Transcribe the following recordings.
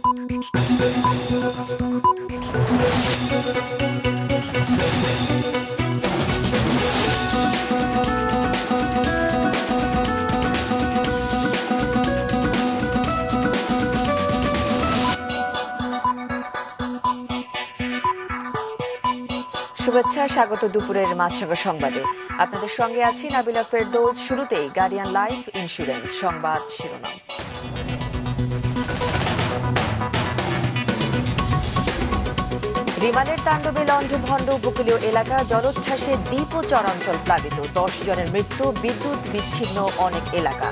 শুভেচ্ছা, স্বাগত দুপুরের মাছরাঙা সংবাদে। আপনাদের সঙ্গে আছি নাবিলা ফেরদৌস। শুরুতেই গার্ডিয়ান লাইফ ইন্স্যুরেন্স সংবাদ শিরোনাম। রিমালের তাণ্ডবে লন্ডভন্ড উপকূলীয় এলাকা, জলোচ্ছ্বাসে দ্বীপ ও চরাঞ্চল প্লাবিত, 10 জনের মৃত্যু, বিদ্যুৎ বিচ্ছিন্ন অনেক এলাকা।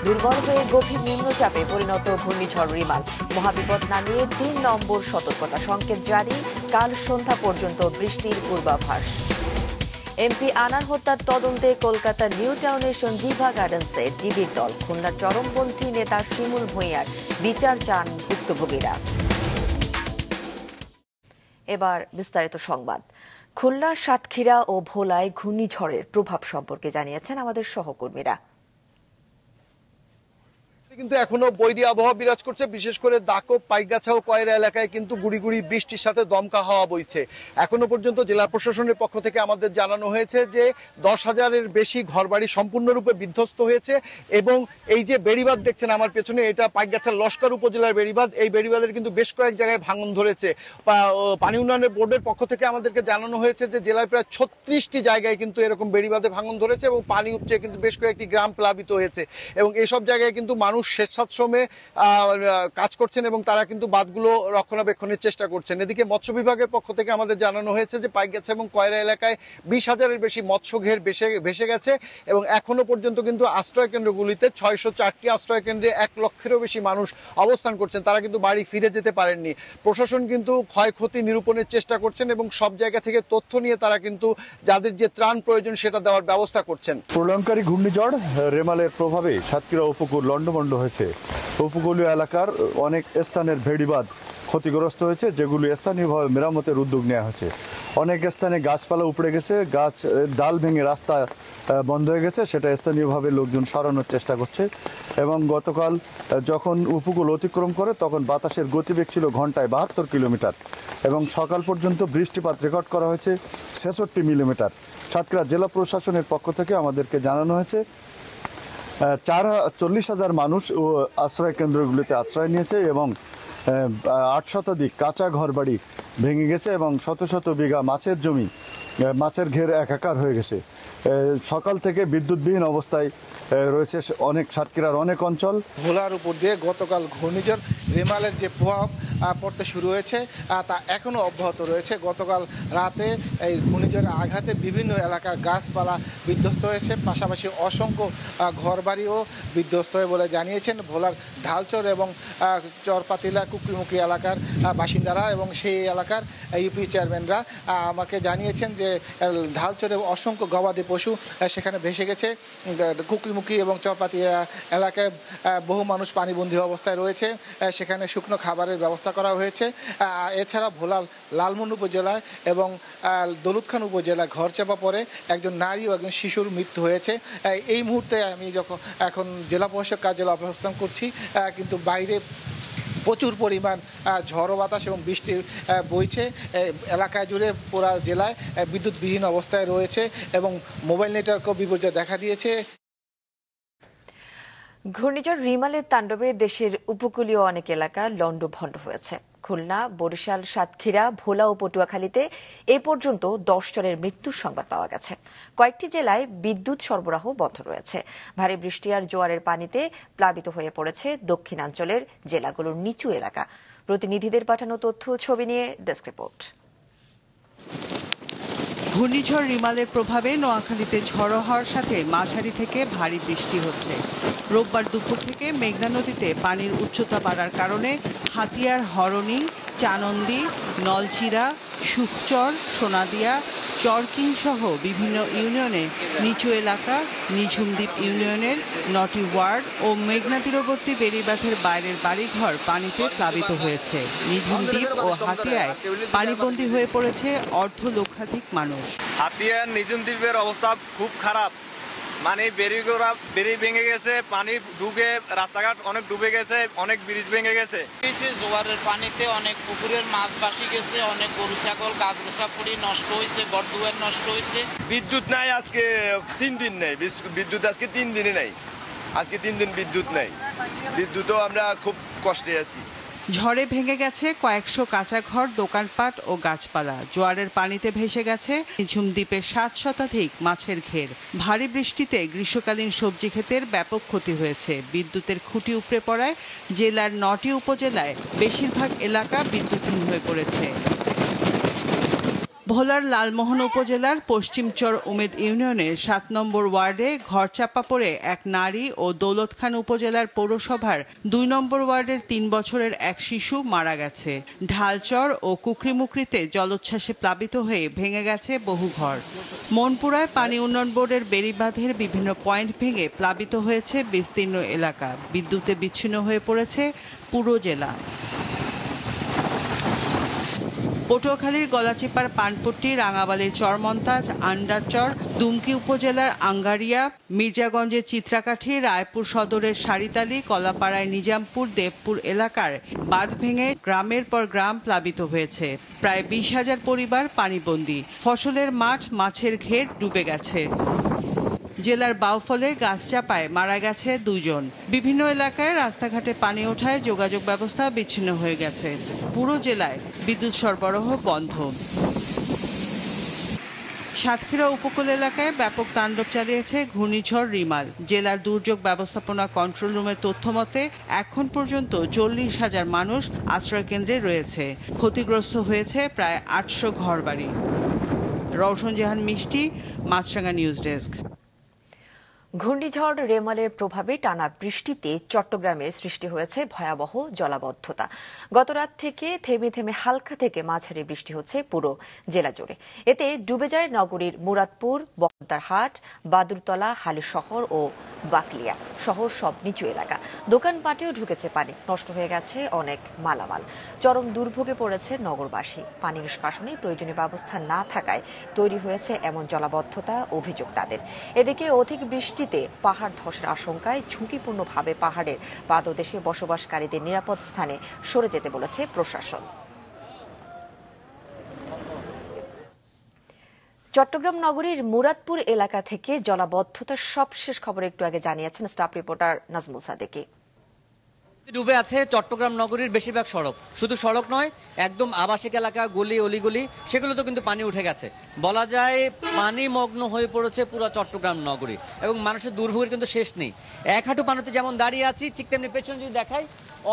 দুর্বল হয়ে গভীর নিম্নচাপে পরিণত ঘূর্ণিঝড় রিমাল, মহাবিপদ নামিয়ে 3 নম্বর সতর্কতা সংকেত জারি, কাল সন্ধ্যা পর্যন্ত বৃষ্টির পূর্বাভাস। এমপি আনার হত্যার তদন্তে কলকাতার নিউ টাউনের সঞ্জীভা গার্ডেন্সে ডিবির দল, খুলনার চরমপন্থী নেতা শিমুল ভূঁইয়ার বিচার চান ভুক্তভোগীরা। এবার বিস্তারিত সংবাদ। খুলনার সাতক্ষীরা ও ভোলায় ঘূর্ণিঝড়ের প্রভাব সম্পর্কে জানিয়েছেন আমাদের সহকর্মীরা। কিন্তু এখনো বৈরী আবহাওয়া বিরাজ করছে, বিশেষ করে দাকব, পাইকগাছা ও কয়রা এলাকায় কিন্তু গুড়ি গুড়ি বৃষ্টির সাথে দমকা হাওয়া বইছে। এখনো পর্যন্ত জেলা প্রশাসনের পক্ষ থেকে আমাদের জানানো হয়েছে যে 10,000-এর বেশি ঘরবাড়ি সম্পূর্ণরূপে বিধ্বস্ত হয়েছে। এবং এই যে বেড়িবাঁধ দেখছেন আমার পেছনে, এটা পাইকগাছার লস্কর উপজেলার বেড়িবাঁধ। এই বেড়িবাঁধের কিন্তু বেশ কয়েক জায়গায় ভাঙন ধরেছে। পানি উন্নয়ন বোর্ডের পক্ষ থেকে আমাদেরকে জানানো হয়েছে যে জেলার প্রায় 36টি জায়গায় কিন্তু এরকম বেড়িবাঁধে ভাঙন ধরেছে এবং পানি উপচে কিন্তু বেশ কয়েকটি গ্রাম প্লাবিত হয়েছে। এবং এইসব জায়গায় কিন্তু মানুষ স্বেচ্ছাশ্রমে কাজ করছেন এবং তারা কিন্তু বাঁধগুলো রক্ষণাবেক্ষণের চেষ্টা করছেন। এদিকে মৎস্য বিভাগের পক্ষ থেকে আমাদের জানানো হয়েছে যে পাইকগাছা এবং কয়রা এলাকায় 20,000-এর বেশি মৎস্য ঘের ভেসে গেছে এবং এখনো পর্যন্ত কিন্তু আশ্রয় কেন্দ্রগুলিতে 604টি আশ্রয় কেন্দ্রে 1 লক্ষেরও বেশি মানুষ অবস্থান করছেন। তারা কিন্তু বাড়ি ফিরে যেতে পারেননি। প্রশাসন কিন্তু ক্ষয়ক্ষতি নিরূপণের চেষ্টা করছেন এবং সব জায়গা থেকে তথ্য নিয়ে তারা কিন্তু যাদের যে ত্রাণ প্রয়োজন সেটা দেওয়ার ব্যবস্থা করছেন। প্রলয়ঙ্কারী ঘূর্ণিঝড় রেমালের প্রভাবে সাতক্ষীরা উপকূল লন্ডভন্ড হয়েছে। উপকূলীয় এলাকার অনেক স্থানের ভেড়িবাঁধ ক্ষতিগ্রস্ত হয়েছে, যেগুলি স্থানীয়ভাবে মেরামতের উদ্যোগ নেওয়া হয়েছে। অনেক স্থানে গাছপালা উপড়ে গেছে, গাছ ডাল ভেঙে রাস্তা বন্ধ হয়ে গেছে, সেটা স্থানীয়ভাবে লোকজন সরানোর চেষ্টা করছে। এবং গতকাল যখন উপকূল অতিক্রম করে তখন বাতাসের গতিবেগ ছিল ঘন্টায় 72 কিলোমিটার এবং সকাল পর্যন্ত বৃষ্টিপাত রেকর্ড করা হয়েছে 66 মিলিমিটার। সাতক্ষীরা জেলা প্রশাসনের পক্ষ থেকে আমাদেরকে জানানো হয়েছে 40,000 মানুষ ও আশ্রয় কেন্দ্রগুলিতে আশ্রয় নিয়েছে এবং 8 শতাধিক কাঁচা ঘরবাড়ি ভেঙে গেছে এবং শত শত বিঘা মাছের জমি, মাছের ঘের একাকার হয়ে গেছে। সকাল থেকে বিদ্যুৎবিহীন অবস্থায় রয়েছে অনেক সাতক্ষীরার অনেক অঞ্চল। ভোলার উপর দিয়ে গতকাল ঘূর্ণিঝড় রেমালের যে প্রভাব পড়তে শুরু হয়েছে তা এখনও অব্যাহত রয়েছে। গতকাল রাতে এই ঘূর্ণিঝড়ের আঘাতে বিভিন্ন এলাকার গাছপালা বিধ্বস্ত হয়েছে, পাশাপাশি অসংখ্য ঘরবাড়িও বিধ্বস্ত হয়ে বলে জানিয়েছেন ভোলার ঢালচর এবং চরপাতিলা কুকরিমুখী এলাকার বাসিন্দারা এবং সেই এলাকার ইউপি চেয়ারম্যানরা আমাকে জানিয়েছেন যে ঢালচরে অসংখ্য গবাদি পশু সেখানে ভেসে গেছে। কুকরিমুখী এবং চরপাতিয়া এলাকায় বহু মানুষ পানিবন্দী অবস্থায় রয়েছে, সেখানে শুকনো খাবারের ব্যবস্থা করা হয়েছে। এছাড়া ভোলার লালমন উপজেলায় এবং দৌলতখান উপজেলায় ঘর চাপা পড়ে একজন নারী ও একজন শিশুর মৃত্যু হয়েছে। এই মুহূর্তে আমি এখন জেলা প্রশাসক কার্যালয়ে অবস্থান করছি, কিন্তু বাইরে প্রচুর পরিমাণ ঝড়ো বাতাস এবং বৃষ্টি বইছে। এলাকায় জুড়ে পুরা জেলায় বিদ্যুৎবিহীন অবস্থায় রয়েছে এবং মোবাইল নেটওয়ার্কও বিপর্যয় দেখা দিয়েছে। ঘূর্ণিঝড় রিমালের তাণ্ডবে দেশের উপকূলীয় অনেক এলাকা লন্ডভন্ড হয়েছে। খুলনা, বরিশাল, সাতক্ষীরা, ভোলা ও পটুয়াখালীতে এ পর্যন্ত 10 জনের মৃত্যুর সংবাদ পাওয়া গেছে। কয়েকটি জেলায় বিদ্যুৎ সরবরাহ বন্ধ রয়েছে। ভারী বৃষ্টি আর জোয়ারের পানিতে প্লাবিত হয়ে পড়েছে দক্ষিণাঞ্চলের জেলাগুলোর নিচু এলাকা। প্রতিনিধিদের পাঠানো তথ্য ছবি নিয়ে ডেস্ক রিপোর্ট। ঘূর্ণিঝড় রিমালের প্রভাবে নোয়াখালীতে ঝড়ো হওয়ার সাথে মাঝারি থেকে ভারী বৃষ্টি হচ্ছে। রোববার দুপুর থেকে মেঘনা নদীতে পানির উচ্চতা বাড়ার কারণে হাতিয়ার, হরণী, চানন্দি, নলচিরা, সুখচর, সোনাদিয়া, চরকিং সহ বিভিন্ন ইউনিয়নে নিচু এলাকা, নিঝুমদ্বীপ ইউনিয়নের 9টি ওয়ার্ড ও মেঘনা তীরবর্তী বেড়িবাঁধের বাইরের বাড়িঘর পানিতে প্লাবিত হয়েছে। নিঝুমদ্বীপ ও হাতিয়ায় পানিবন্দী হয়ে পড়েছে অর্ধ লক্ষাধিক মানুষ। হাতিয়ার নিঝুমদ্বীপের অবস্থা খুব খারাপ, মানে বেরি ভেঙে গেছে, পানি ঢুকে রাস্তাঘাট অনেক ডুবে গেছে, অনেক ব্রিজ ভেঙে গেছে। জোয়ারের পানিতে অনেক পুকুরের মাছ ভাসি গেছে, অনেক গরু ছাগল গাছ গোছাপুরি নষ্ট হয়েছে, ঘরদুয়ার নষ্ট হয়েছে। বিদ্যুৎ নাই আজকে 3 দিন নেই, বিদ্যুৎ আজকে 3 দিনে নেই, আজকে 3 দিন বিদ্যুৎ নেই। বিদ্যুৎও আমরা খুব কষ্টে আছি। ঝড়ে ভেঙে গেছে কয়েকশো কাঁচা ঘর, দোকানপাট ও গাছপালা। জোয়ারের পানিতে ভেসে গেছে নিঝুম দ্বীপের 7 শতাধিক মাছের ঘের। ভারী বৃষ্টিতে গ্রীষ্মকালীন সবজি ক্ষেতের ব্যাপক ক্ষতি হয়েছে। বিদ্যুতের খুঁটি উপড়ে পড়ায় জেলার 9টি উপজেলায় বেশিরভাগ এলাকা বিদ্যুৎহীন হয়ে পড়েছে। ভোলার লালমোহন উপজেলার পশ্চিমচর উমেদ ইউনিয়নের 7 নম্বর ওয়ার্ডে ঘর চাপা পড়ে এক নারী ও দৌলতখান উপজেলার পৌরসভার 2 নম্বর ওয়ার্ডের 3 বছরের এক শিশু মারা গেছে। ঢালচর ও কুকরিমুকরিতে জলোচ্ছ্বাসে প্লাবিত হয়ে ভেঙে গেছে বহু ঘর। মনপুরায় পানি উন্নয়ন বোর্ডের বেড়িবাঁধের বিভিন্ন পয়েন্ট ভেঙে প্লাবিত হয়েছে বিস্তীর্ণ এলাকা। বিদ্যুতে বিচ্ছিন্ন হয়ে পড়েছে পুরো জেলা। পটুয়াখালীর গলাচিপার পানপট্টি, রাঙাবালির চরমন্তাজ, আন্ডারচর, দুমকি উপজেলার আঙ্গারিয়া, মির্জাগঞ্জের চিত্রাকাঠি, রায়পুর সদরের সারিতালি, কলাপাড়ায় নিজামপুর, দেবপুর এলাকার বাঁধ ভেঙে গ্রামের পর গ্রাম প্লাবিত হয়েছে। প্রায় 20,000 পরিবার পানিবন্দী। ফসলের মাঠ, মাছের ঘের ডুবে গেছে। জেলার বাউফলে গাছ চাপায় মারা গেছে 2 জন। বিভিন্ন এলাকায় রাস্তাঘাটে পানি ওঠায় যোগাযোগ ব্যবস্থা বিচ্ছিন্ন হয়ে গেছে। পুরো জেলায় বিদ্যুৎ সরবরাহ বন্ধ। সাতক্ষীরা উপকূল এলাকায় ব্যাপক তাণ্ডব চালিয়েছে ঘূর্ণিঝড় রিমাল। জেলার দুর্যোগ ব্যবস্থাপনা কন্ট্রোল রুমের তথ্য মতে এখন পর্যন্ত 40,000 মানুষ আশ্রয়কেন্দ্রে রয়েছে। ক্ষতিগ্রস্ত হয়েছে প্রায় 800 ঘরবাড়ি। রওশন জাহান মিষ্টি, মাছরাঙা নিউজ ডেস্ক। ঘূর্ণিঝড় রেমালের প্রভাবে টানা বৃষ্টিতে চট্টগ্রামে সৃষ্টি হয়েছে ভয়াবহ জলাবদ্ধতা। গতরাত থেকে থেমে থেমে হালকা থেকে মাঝারি বৃষ্টি হচ্ছে পুরো জেলা জুড়ে। এতে ডুবে যায় নগরীর মুরাদপুর, বহদ্দারহাট, বাদুরতলা, হালিশহর ও বাকলিয়া শহর সব নিচু এলাকা। দোকানপাটেও ঢুকেছে পানি, নষ্ট হয়ে গেছে অনেক মালামাল। চরম দুর্ভোগে পড়েছে নগরবাসী। পানি নিষ্কাশনে প্রয়োজনীয় ব্যবস্থা না থাকায় তৈরি হয়েছে এমন জলাবদ্ধতা, অভিযোগ তাদের। এদিকে অধিক বৃষ্টিতে পাহাড় ধসের আশঙ্কায় ঝুঁকিপূর্ণভাবে পাহাড়ের পাদদেশে বসবাসকারীদের নিরাপদ স্থানে সরে যেতে বলেছে প্রশাসন। চট্টগ্রাম নগরীর মুরাদপুর এলাকা থেকে জলাবদ্ধতার সবশেষ খবর একটু আগে জানিয়েছেন স্টাফ রিপোর্টার নাজমুল সাদেকি। ডুবে আছে চট্টগ্রাম নগরীর বেশিরভাগ সড়ক। শুধু সড়ক নয়, একদম আবাসিক এলাকা, গলি অলিগলি সেগুলোতে কিন্তু পানি উঠে গেছে। বলা যায় পানি মগ্ন হয়ে পড়েছে পুরো চট্টগ্রাম নগরী এবং মানুষের দুর্ভোগের কিন্তু শেষ নেই। এক হাঁটু পানিতে যেমন দাঁড়িয়ে আছি, ঠিক তেমনি পেছনে যদি দেখাই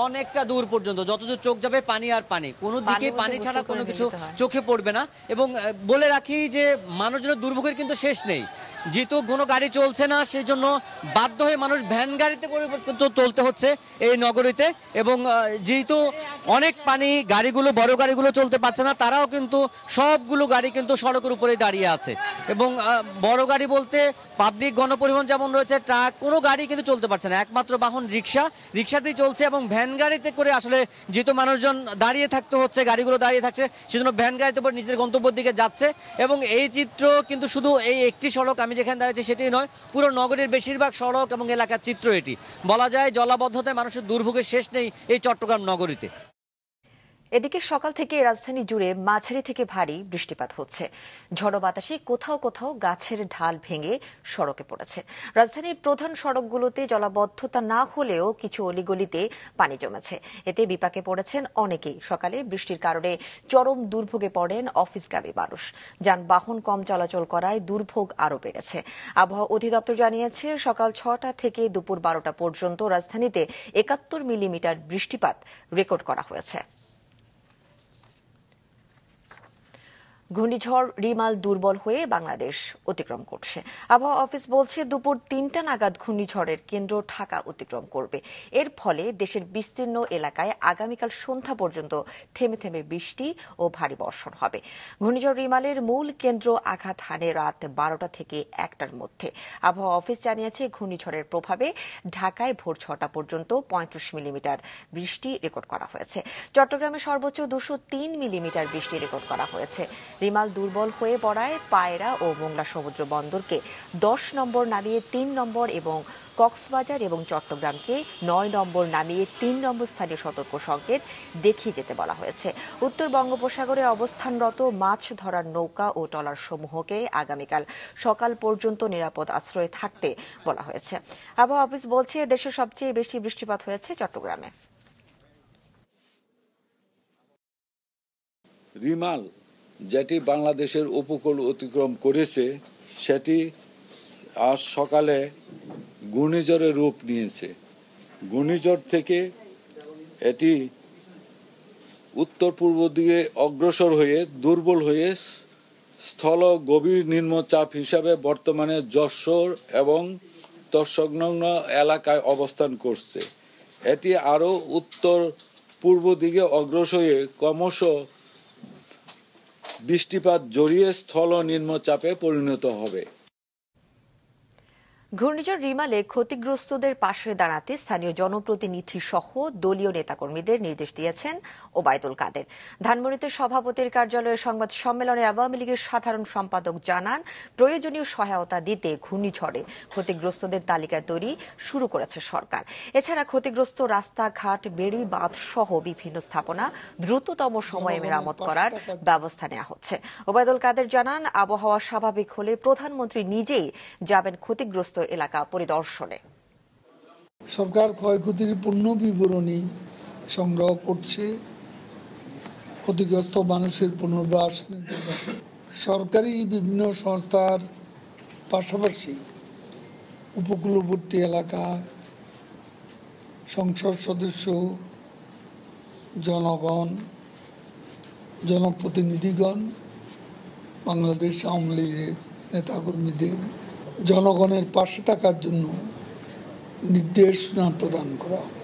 অনেকটা দূর পর্যন্ত যতদূর চোখ যাবে পানি আর পানি, কোনো দিকে পানি ছাড়া কোনো কিছু চোখে পড়বে না। এবং বলে রাখি যে মানুষজনের দুর্ভোগের কিন্তু শেষ নেই। যেহেতু কোনো গাড়ি চলছে না, সেই জন্য বাধ্য হয়ে মানুষ ভ্যান গাড়িতে করে চলতে হচ্ছে এই নগরীতে। এবং যেহেতু অনেক পানি, গাড়িগুলো বড় গাড়িগুলো চলতে পারছে না, তারাও কিন্তু সবগুলো গাড়ি কিন্তু সড়কের উপরে দাঁড়িয়ে আছে। এবং বড় গাড়ি বলতে পাবলিক গণপরিবহন যেমন রয়েছে, ট্রাক, কোনো গাড়ি কিন্তু চলতে পারছে না। একমাত্র বাহন রিক্সাতেই চলছে। এবং ভ্যান গাড়িতে করে আসলে যেহেতু মানুষজন দাঁড়িয়ে থাকতে হচ্ছে, গাড়িগুলো দাঁড়িয়ে থাকছে, সেজন্য ভ্যান গাড়িতে করে নিজের গন্তব্যের দিকে যাচ্ছে। এবং এই চিত্র কিন্তু শুধু এই একটি সড়ক আমি যেখানে দাঁড়িয়েছি সেটাই নয়, পুরো নগরীর বেশিরভাগ সড়ক এবং এলাকার চিত্র এটি। বলা যায় জলাবদ্ধতায় মানুষের দুর্ভোগের শেষ নেই এই চট্টগ্রাম নগরীতে। এদিকে সকাল থেকে রাজধানী জুড়ে মাঝারি থেকে ভারী বৃষ্টিপাত হচ্ছে। ঝড়ো বাতাসে কোথাও কোথাও গাছের ঢাল ভেঙে সড়কে পড়েছে। রাজধানীর প্রধান সড়কগুলোতে জলাবদ্ধতা না হলেও কিছু অলিগলিতে পানি জমেছে। এতে বিপাকে পড়েছেন অনেকেই। সকালে বৃষ্টির কারণে চরম দুর্ভোগে পড়েন অফিসগামী মানুষ। যানবাহন কম চলাচল করায় দুর্ভোগ আরও বেড়েছে। আবহাওয়া অধিদপ্তর জানিয়েছে সকাল 6টা থেকে দুপুর 12টা পর্যন্ত রাজধানীতে 71 মিলিমিটার বৃষ্টিপাত রেকর্ড করা হয়েছে। ঘূর্ণিঝড় রিমাল দুর্বল হয়ে বাংলাদেশ অতিক্রম করছে। আবহাওয়া অফিস বলছে দুপুর 3টা নাগাদ ঘূর্ণিঝড়ের কেন্দ্র ঢাকা অতিক্রম করবে। এর ফলে দেশের বিস্তীর্ণ এলাকায় আগামীকাল সন্ধ্যা পর্যন্ত থেমে থেমে বৃষ্টি ও ভারী বর্ষণ হবে। ঘূর্ণিঝড় রিমালের মূল কেন্দ্র আঘাত হানে রাত 12টা থেকে 1টার মধ্যে। আবহাওয়া অফিস জানিয়েছে ঘূর্ণিঝড়ের প্রভাবে ঢাকায় ভোর 6টা পর্যন্ত 35 মিলিমিটার বৃষ্টি রেকর্ড করা হয়েছে। চট্টগ্রামে সর্বোচ্চ 203 মিলিমিটার বৃষ্টি রেকর্ড করা হয়েছে। রিমাল দুর্বল হয়ে পড়ায় পায়রা ও মোংলা সমুদ্র বন্দরকে 10 নম্বর নামিয়ে 3 নম্বর এবং কক্সবাজার এবং চট্টগ্রামকে 9 নম্বর নামিয়ে 3 নম্বর স্থানীয় সতর্ক সংকেত দেখিয়ে যেতে বলা হয়েছে। উত্তর বঙ্গোপসাগরে অবস্থানরত মাছ ধরার নৌকা ও ট্রলার সমূহকে আগামীকাল সকাল পর্যন্ত নিরাপদ আশ্রয়ে থাকতে বলা হয়েছে। আবহাওয়া অফিস বলছে দেশের সবচেয়ে বেশি বৃষ্টিপাত হয়েছে চট্টগ্রামে। রিমাল যেটি বাংলাদেশের উপকূল অতিক্রম করেছে সেটি আজ সকালে ঘূর্ণিঝড়ের রূপ নিয়েছে। ঘূর্ণিঝড় থেকে এটি উত্তর পূর্ব দিকে অগ্রসর হয়ে দুর্বল হয়ে স্থল গভীর নিম্নচাপ হিসাবে বর্তমানে যশোর এবং তৎসংলগ্ন এলাকায় অবস্থান করছে। এটি আরও উত্তর পূর্ব দিকে অগ্রসর হয়ে ক্রমশ বৃষ্টিপাত জড়িয়ে স্থল নিম্নচাপে পরিণত হবে। ঘূর্ণিঝড় রিমালে ক্ষতিগ্রস্তদের পাশে দাঁড়াতে স্থানীয় জনপ্রতিনিধি সহ দলীয় নেতাকর্মীদের নির্দেশ দিয়েছেন ওবায়দুল কাদের। ধানমন্ডিতে সভাপতির কার্যালয়ে সংবাদ সম্মেলনে আওয়ামী লীগের সাধারণ সম্পাদক জানান, প্রয়োজনীয় সহায়তা দিতে ঘূর্ণিঝড়ে ক্ষতিগ্রস্তদের তালিকা তৈরি শুরু করেছে সরকার। এছাড়া ক্ষতিগ্রস্ত রাস্তাঘাট, বেড়ি বাঁধ সহ বিভিন্ন স্থাপনা দ্রুততম সময়ে মেরামত করার ব্যবস্থা নেওয়া হচ্ছে। ওবায়দুল কাদের জানান, আবহাওয়া স্বাভাবিক হলে প্রধানমন্ত্রী নিজেই যাবেন ক্ষতিগ্রস্ত এলাকা পরিদর্শনে। সরকার ক্ষয়ক্ষতির পূর্ণ বিবরণী সংগ্রহ করছে, ক্ষতিগ্রস্ত মানুষের পুনর্বাসনের জন্য সরকারি বিভিন্ন সংস্থার পাশাপাশি উপকূলবর্তী এলাকা, সংসদ সদস্য, জনগণ, জনপ্রতিনিধিগণ, বাংলাদেশ আওয়ামী লীগের নেতাকর্মীদের জনগণের পাশে থাকার জন্য নির্দেশনা প্রদান করা হবে।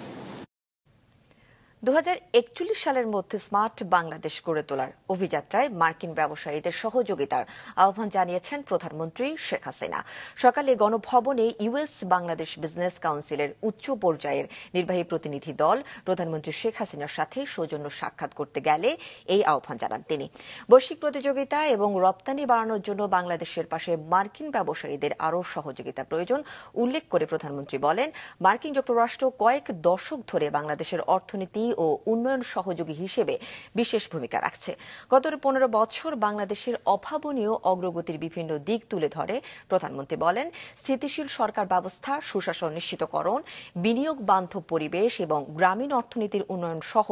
2041 সালের মধ্যে স্মার্ট বাংলাদেশ গড়ে তোলার অভিযাত্রায় মার্কিন ব্যবসায়ীদের সহযোগিতার আহ্বান জানিয়েছেন প্রধানমন্ত্রী শেখ হাসিনা। সকালে গণভবনে ইউএস বাংলাদেশ বিজনেস কাউন্সিলের উচ্চ পর্যায়ের নির্বাহী প্রতিনিধি দল প্রধানমন্ত্রী শেখ হাসিনার সাথে সৌজন্য সাক্ষাৎ করতে গেলে এই আহ্বান জানান তিনি। বৈশ্বিক প্রতিযোগিতা এবং রপ্তানি বাড়ানোর জন্য বাংলাদেশের পাশে মার্কিন ব্যবসায়ীদের আরও সহযোগিতা প্রয়োজন উল্লেখ করে প্রধানমন্ত্রী বলেন, মার্কিন যুক্তরাষ্ট্র কয়েক দশক ধরে বাংলাদেশের অর্থনীতি ও উন্নয়ন সহযোগী হিসেবে বিশেষ ভূমিকা রাখছে। গত 15 বছর বাংলাদেশের অভাবনীয় অগ্রগতির বিভিন্ন দিক তুলে ধরে প্রধানমন্ত্রী বলেন, স্থিতিশীল সরকার ব্যবস্থা, সুশাসন নিশ্চিতকরণ, বিনিয়োগ বান্ধব পরিবেশ এবং গ্রামীণ অর্থনীতির উন্নয়ন সহ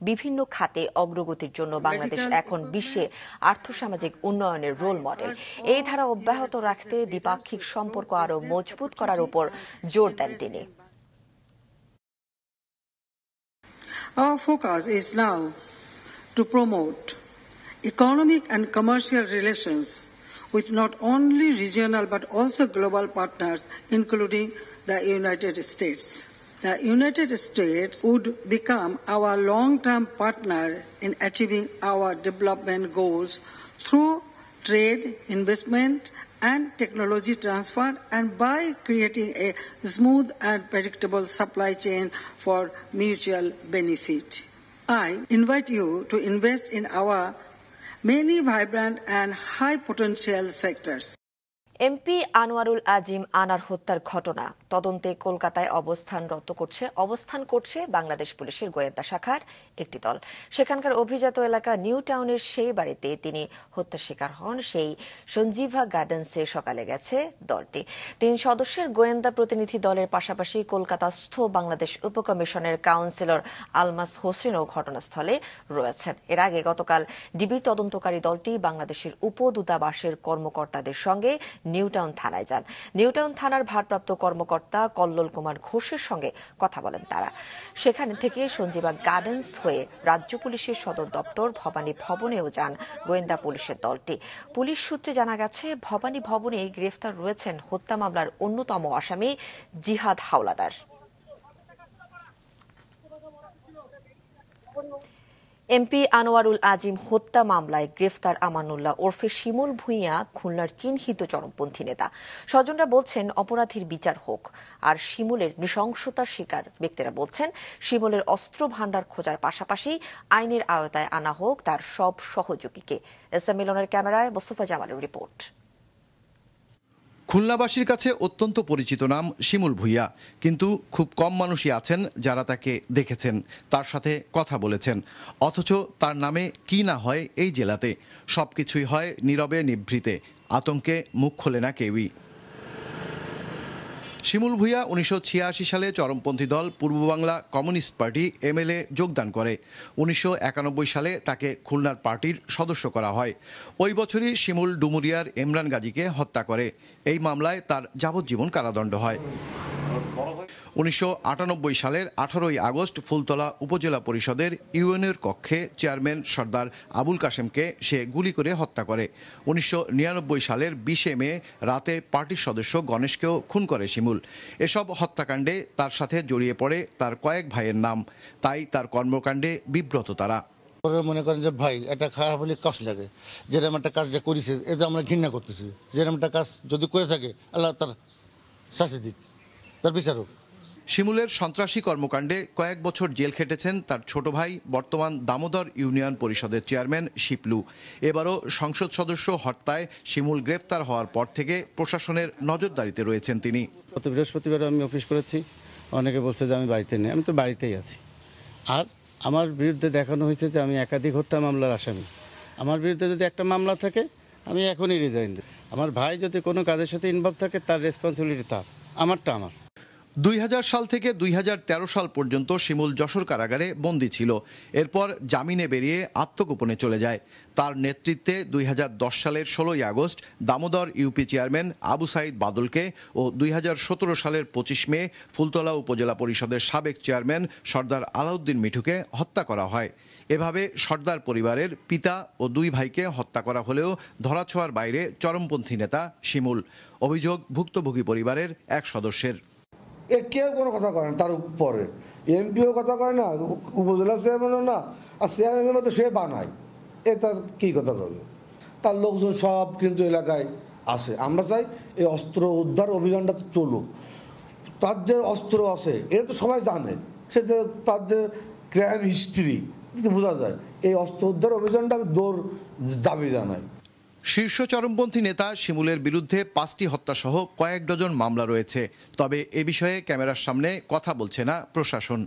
বিভিন্ন খাতে অগ্রগতির জন্য বাংলাদেশ এখন বিশ্বে আর্থসামাজিক উন্নয়নের রোল মডেল। এই ধারা অব্যাহত রাখতে দ্বিপাক্ষিক সম্পর্ক আরও মজবুত করার উপর জোর দেন তিনি। Our focus is now to promote economic and commercial relations with not only regional but also global partners, including the United States. The United States would become our long-term partner in achieving our development goals through trade, investment, and technology transfer, and by creating a smooth and predictable supply chain for mutual benefit. I invite you to invest in our many vibrant and high potential sectors. MP Anwarul Azim Anar হত্যার ঘটনা তদন্তে কলকাতায় অবস্থান করছে বাংলাদেশ পুলিশের গোয়েন্দা শাখার একটি দল। সেখানকার অভিজাত এলাকা নিউ টাউনের সেই বাড়িতে তিনি হত্যার শিকার হন, সেই সঞ্জীভা গার্ডেন্সে সকালে গেছে দলটি। 3 সদস্যের গোয়েন্দা প্রতিনিধি দলের পাশাপাশি কলকাতাস্থ বাংলাদেশ উপকমিশনের কাউন্সিলর আলমাস হোসেনও ঘটনাস্থলে রয়েছেন। এর আগে গতকাল ডিবি তদন্তকারী দলটি বাংলাদেশের উপদূতাবাসের কর্মকর্তাদের সঙ্গে নিউটাউন থানায় যান। নিউটাউন থানার ভারপ্রাপ্ত কর্মকর্তা কল্লোল কুমার ঘোষের সঙ্গে কথা বলেন তারা। সেখান থেকে সঞ্জীবা গার্ডেন্স হয়ে রাজ্য পুলিশের সদর দপ্তর ভবানী ভবনেও যান গোয়েন্দা পুলিশের দলটি। পুলিশ সূত্রে জানা গেছে, ভবানী ভবনে গ্রেফতার রয়েছেন হত্যা মামলার অন্যতম আসামি জিহাদ হাওলাদার। এমপি আনোয়ারুল আজিম হত্যা মামলায় গ্রেফতার আমানুল্লাহ ওরফে শিমুল ভূঁইয়া খুলনার চিহ্নিত চরমপন্থী নেতা। স্বজনরা বলছেন অপরাধীর বিচার হোক, আর শিমুলের নৃশংসতার শিকার ব্যক্তিরা বলছেন শিমুলের অস্ত্র ভাণ্ডার খোঁজার পাশাপাশি আইনের আওতায় আনা হোক তার সব সহযোগীকে। এসএম মিলনের ক্যামেরায় মোস্তফা জামালের রিপোর্ট। খুলনাবাসীর কাছে অত্যন্ত পরিচিত নাম শিমুল ভূঁইয়া, কিন্তু খুব কম মানুষই আছেন যারা তাকে দেখেছেন, তার সাথে কথা বলেছেন। অথচ তার নামে কি না হয় এই জেলাতে, সবকিছুই হয় নীরবে নিভৃতে, আতঙ্কে মুখ খোলে না কেউই। শিমুল ভূঁইয়া 1986 সালে চরমপন্থী দল পূর্ব বাংলা কমিউনিস্ট পার্টি এমএলএ যোগদান করে। 1991 সালে তাকে খুলনার পার্টির সদস্য করা হয়। ওই বছরই শিমুল ডুমুরিয়ার ইমরান গাজীকে হত্যা করে। এই মামলায় তার যাবজ্জীবন কারাদণ্ড হয়। 1998 সালের 18 আগস্ট ফুলতলা উপজেলা পরিষদের ইউএনএর কক্ষে চেয়ারম্যান সর্দার আবুল কাশেমকে সে গুলি করে হত্যা করে। 1999 সালের 20 মে রাতে পার্টির সদস্য গণেশকেও খুন করে শিমুল। এসব হত্যাকাণ্ডে তার সাথে জড়িয়ে পড়ে তার কয়েক ভাইয়ের নাম, তাই তার কর্মকাণ্ডে বিব্রত তারা। মনে করেন যে ভাই এটা খারাপ হলে কষ্ট লাগে, যেরকম একটা কাজ যে করেছে এটা আমরা ঘৃণা করতেছি। যেরকম একটা কাজ যদি করে থাকে আল্লাহ তার শাস্তি দিক, তার বিচার হোক। শিমুলের সন্ত্রাসী কর্মকাণ্ডে কয়েক বছর জেল খেটেছেন তার ছোট ভাই, বর্তমান দামোদর ইউনিয়ন পরিষদের চেয়ারম্যান শিপলু। এবারও সংসদ সদস্য হত্যায় শিমুল গ্রেফতার হওয়ার পর থেকে প্রশাসনের নজরদারিতে রয়েছেন তিনি। গত বৃহস্পতিবার আমি অফিস করেছি, অনেকে বলছে যে আমি বাড়িতে নেই, আমি তো বাড়িতেই আছি। আর আমার বিরুদ্ধে দেখানো হয়েছে যে আমি একাধিক হত্যা মামলার আসামি। আমার বিরুদ্ধে যদি একটা মামলা থাকে আমি এখনই রিজাইন দিই। আমার ভাই যদি কোনো কাজের সাথে ইনভলভ থাকে তার রেসপন্সিবিলিটি তার, আমারটা আমার। 2000 সাল থেকে 2013 সাল পর্যন্ত শিমুল যশোর কারাগারে বন্দী ছিল। এরপর জামিনে বেরিয়ে আত্মগোপনে চলে যায়। তার নেতৃত্বে 2010 সালের 16 আগস্ট দামোদর ইউপি চেয়ারম্যান আবু সাইদ বাদলকে ও 2017 সালের 25 মে ফুলতলা উপজেলা পরিষদের সাবেক চেয়ারম্যান সর্দার আলাউদ্দিন মিঠুকে হত্যা করা হয়। এভাবে সর্দার পরিবারের পিতা ও 2 ভাইকে হত্যা করা হলেও ধরাছোঁয়ার বাইরে চরমপন্থী নেতা শিমুল। অভিযোগ ভুক্তভোগী পরিবারের এক সদস্যের। কেউ কোনো কথা কয় না, তার উপরে এমপিও কথা কয় না, উপজেলা চেয়ারম্যানও না, আর চেয়ারম্যানের মতো সে বানায়, তার কী কথা করবে? তার লোকজন সব কিন্তু এলাকায় আছে। আমরা চাই এই অস্ত্র উদ্ধার অভিযানটা চলুক। তার যে অস্ত্র আছে এটা তো সবাই জানে, সে যে তার যে ক্রাইম হিস্ট্রি বোঝা যায়। এই অস্ত্র উদ্ধার অভিযানটা আমি দৌড় দাবি জানাই। শীর্ষ চরমপন্থী নেতা শিমুলের বিরুদ্ধে 5টি হত্যাসহ কয়েক ডজন মামলা রয়েছে। তবে এ বিষয়ে ক্যামেরার সামনে কথা বলছে না প্রশাসন।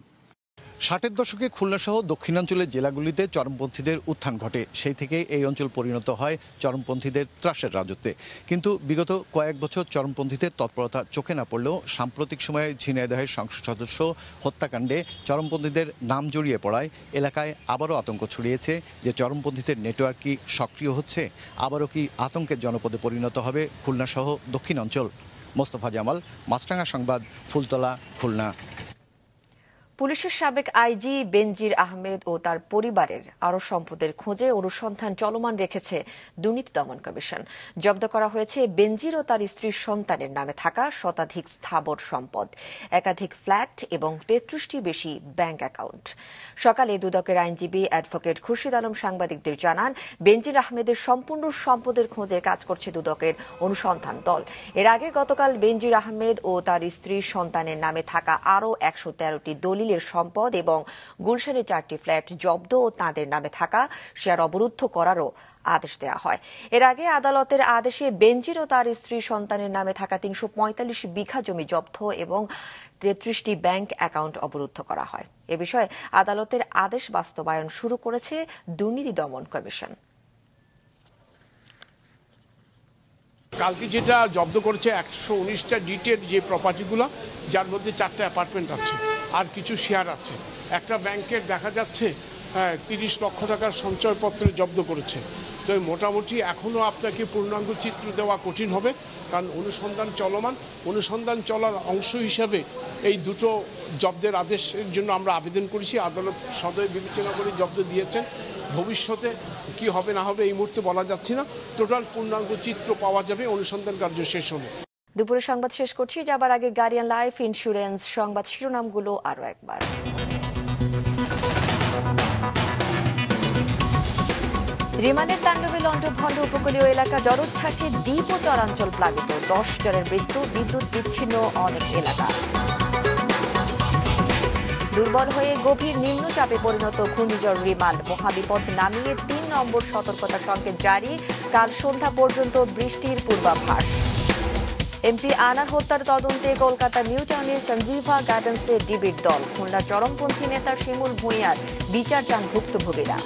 60-এর দশকে খুলনাসহ দক্ষিণাঞ্চলের জেলাগুলিতে চরমপন্থীদের উত্থান ঘটে। সেই থেকে এই অঞ্চল পরিণত হয় চরমপন্থীদের ত্রাসের রাজত্বে। কিন্তু বিগত কয়েক বছর চরমপন্থীদের তৎপরতা চোখে না পড়লেও সাম্প্রতিক সময়ে ঝিনাইদহের সংসদ সদস্য হত্যাকাণ্ডে চরমপন্থীদের নাম জড়িয়ে পড়ায় এলাকায় আবারও আতঙ্ক ছড়িয়েছে যে চরমপন্থীদের নেটওয়ার্ক কি সক্রিয় হচ্ছে, আবারও কি আতঙ্কের জনপদে পরিণত হবে খুলনাসহ দক্ষিণাঞ্চল। মোস্তফা জামাল, মাছরাঙা সংবাদ, ফুলতলা, খুলনা। পুলিশের সাবেক আইজি বেনজির আহমেদ ও তার পরিবারের আরও সম্পদের খোঁজে অনুসন্ধান চলমান রেখেছে দুর্নীতি দমন কমিশন। জব্দ করা হয়েছে বেনজির ও তার স্ত্রীর সন্তানের নামে থাকা শতাধিক স্থাবর সম্পদ, একাধিক ফ্ল্যাট এবং 33টি বেশি ব্যাংক অ্যাকাউন্ট। সকালে দুদকের আইনজীবী অ্যাডভোকেট খুরশিদ আলম সাংবাদিকদের জানান, বেনজির আহমেদের সম্পূর্ণ সম্পদের খোঁজে কাজ করছে দুদকের অনুসন্ধান দল। এর আগে গতকাল বেনজির আহমেদ ও তার স্ত্রীর সন্তানের নামে থাকা আরও 113টি দলিলের সম্পদ এবং গুলশানের 4টি ফ্ল্যাট জব্দ ও তাঁদের নামে থাকা শেয়ার অবরুদ্ধ করারও আদেশ দেওয়া হয়। এর আগে আদালতের আদেশে বেনজির ও তার স্ত্রী সন্তানের নামে থাকা 345 বিঘা জমি জব্দ এবং 33টি ব্যাংক অ্যাকাউন্ট অবরুদ্ধ করা হয়। এ বিষয়ে আদালতের আদেশ বাস্তবায়ন শুরু করেছে দুর্নীতি দমন কমিশন। কালকে যেটা জব্দ করেছে 119টা ডিটের যে প্রপার্টিগুলো, যার মধ্যে 4টা অ্যাপার্টমেন্ট আছে আর কিছু শেয়ার আছে। একটা ব্যাংকের দেখা যাচ্ছে 30 লক্ষ টাকার সঞ্চয়পত্র জব্দ করেছে। তো মোটামুটি এখনও আপনাকে পূর্ণাঙ্গ চিত্র দেওয়া কঠিন হবে, কারণ অনুসন্ধান চলমান। অনুসন্ধান চলার অংশ হিসাবে এই দুটো জব্দের আদেশের জন্য আমরা আবেদন করেছি। আদালত সদয় বিবেচনা করে জব্দ দিয়েছেন। ভবিষ্যতে কি হবে না হবে এই মুহূর্তে বলা যাচ্ছে না। টোটাল পূর্ণাঙ্গ চিত্র পাওয়া যাবে অনুসন্ধান কার্য শেষ হলে। দুপুরে সংবাদ শেষ করছি, যাবার আগে গার্ডিয়ান লাইফ ইন্স্যুরেন্স সংবাদ শিরোনামগুলো আরও একবার। রিমালের তাণ্ডবে লন্ডভন্ড উপকূলীয় এলাকা, জলোচ্ছ্বাসে দ্বীপ ও চরাঞ্চল প্লাবিত, 10 জনের মৃত্যু, বিদ্যুৎ বিচ্ছিন্ন অনেক এলাকা। দুর্বল হয়ে গভীর নিম্নচাপে পরিণত ঘূর্ণিঝড় রিমাল, মহাবিপদ নামিয়ে 3 নম্বর সতর্কতা সংকেত জারি, কাল সন্ধ্যা পর্যন্ত বৃষ্টির পূর্বাভাস। এমপি আনার হত্যার তদন্তে কলকাতা নিউ টাউনের সঞ্জীভা গার্ডেন্সে ডিবির দল, খুলনা চরমপন্থী নেতা শিমুল ভূঁইয়ার বিচার চান ভুক্তভোগীরা।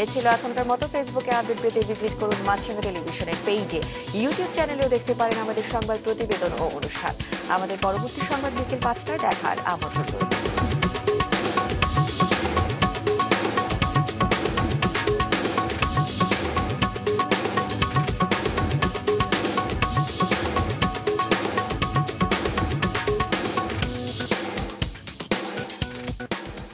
এ ছিল এখনকার মতো। ফেসবুকে আপডেট পেতে ভিজিট করুন মাছরাঙা টেলিভিশনের পেজে, ইউটিউব চ্যানেলেও দেখতে পারেন আমাদের সংবাদ প্রতিবেদন ও অনুষ্ঠান। আমাদের পরবর্তী সংবাদ বিকেল 5টায় দেখার আমন্ত্রণ রইল।